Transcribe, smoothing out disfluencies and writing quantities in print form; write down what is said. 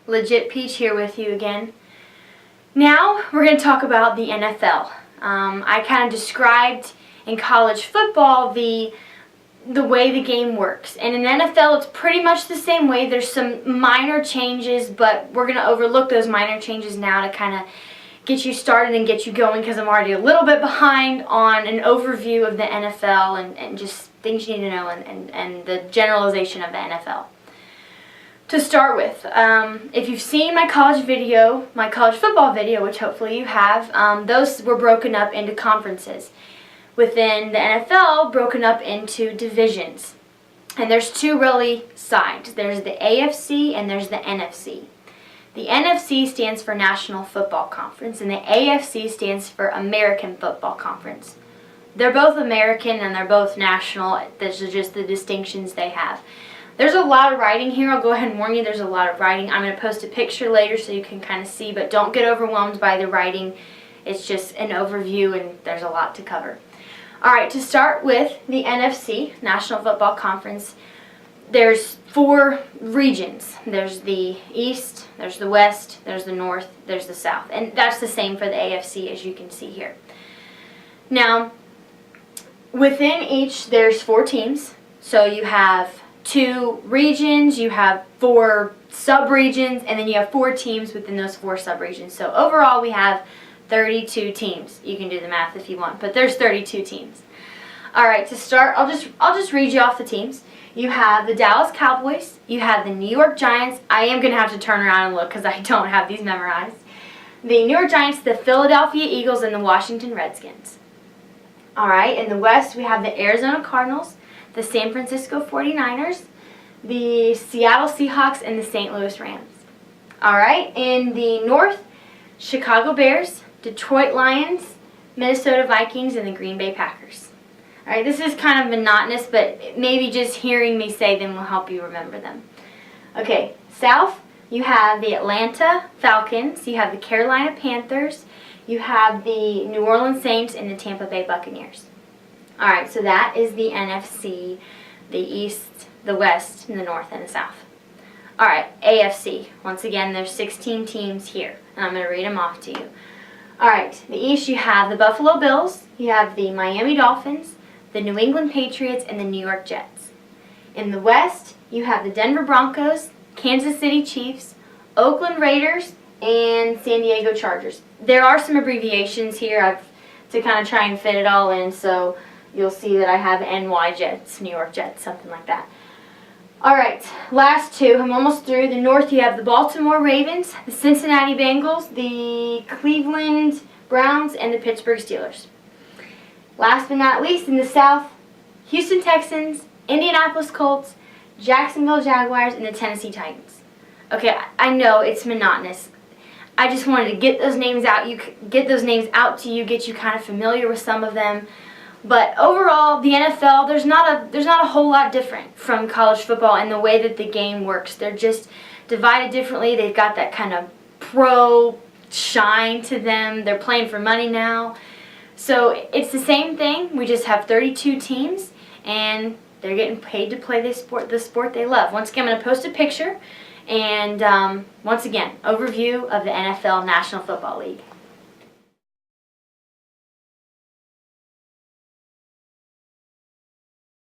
Legit Peach here with you again. Now we're going to talk about the NFL. I kind of described in college football the way the game works. And in NFL it's pretty much the same way. There's some minor changes, but we're going to overlook those minor changes now to kind of get you started and get you going, because I'm already a little bit behind on an overview of the NFL and just things you need to know and the generalization of the NFL. To start with, if you've seen my college football video, which hopefully you have, those were broken up into conferences. Within the NFL, broken up into divisions. And there's two really sides. There's the AFC and there's the NFC. The NFC stands for National Football Conference, and the AFC stands for American Football Conference. They're both American and they're both national. Those are just the distinctions they have. There's a lot of writing here. I'll go ahead and warn you, there's a lot of writing. I'm going to post a picture later so you can kind of see, but don't get overwhelmed by the writing. It's just an overview and there's a lot to cover. Alright, to start with the NFC, National Football Conference, there's 4 regions. There's the East, there's the West, there's the North, there's the South. And that's the same for the AFC, as you can see here. Now, within each, there's 4 teams. So you have 2 regions, you have 4 sub-regions, and then you have 4 teams within those 4 sub-regions. So overall we have 32 teams. You can do the math if you want, but there's 32 teams. Alright, to start, I'll just read you off the teams. You have the Dallas Cowboys, you have the New York Giants. I am going to have to turn around and look because I don't have these memorized. The New York Giants, the Philadelphia Eagles, and the Washington Redskins. Alright, in the West we have the Arizona Cardinals, the San Francisco 49ers, the Seattle Seahawks, and the St. Louis Rams. Alright, in the North, Chicago Bears, Detroit Lions, Minnesota Vikings, and the Green Bay Packers. Alright, this is kind of monotonous, but maybe just hearing me say them will help you remember them. Okay, South, you have the Atlanta Falcons, you have the Carolina Panthers, you have the New Orleans Saints, and the Tampa Bay Buccaneers. Alright, so that is the NFC, the East, the West, and the North, and the South. Alright, AFC. Once again, there's 16 teams here, and I'm going to read them off to you. Alright, the East, you have the Buffalo Bills, you have the Miami Dolphins, the New England Patriots, and the New York Jets. In the West, you have the Denver Broncos, Kansas City Chiefs, Oakland Raiders, and San Diego Chargers. There are some abbreviations here to kind of try and fit it all in, so you'll see that I have NY Jets, New York Jets, something like that. Alright, last 2. I'm almost through. The North, you have the Baltimore Ravens, the Cincinnati Bengals, the Cleveland Browns, and the Pittsburgh Steelers. Last but not least, in the South, Houston Texans, Indianapolis Colts, Jacksonville Jaguars, and the Tennessee Titans. Okay, I know it's monotonous. I just wanted to get those names out. To you, get you kind of familiar with some of them. But overall, the NFL, there's not a whole lot different from college football in the way that the game works. They're just divided differently. They've got that kind of pro shine to them. They're playing for money now. So it's the same thing. We just have 32 teams, and they're getting paid to play the sport they love. Once again, I'm going to post a picture, and once again, overview of the NFL National Football League.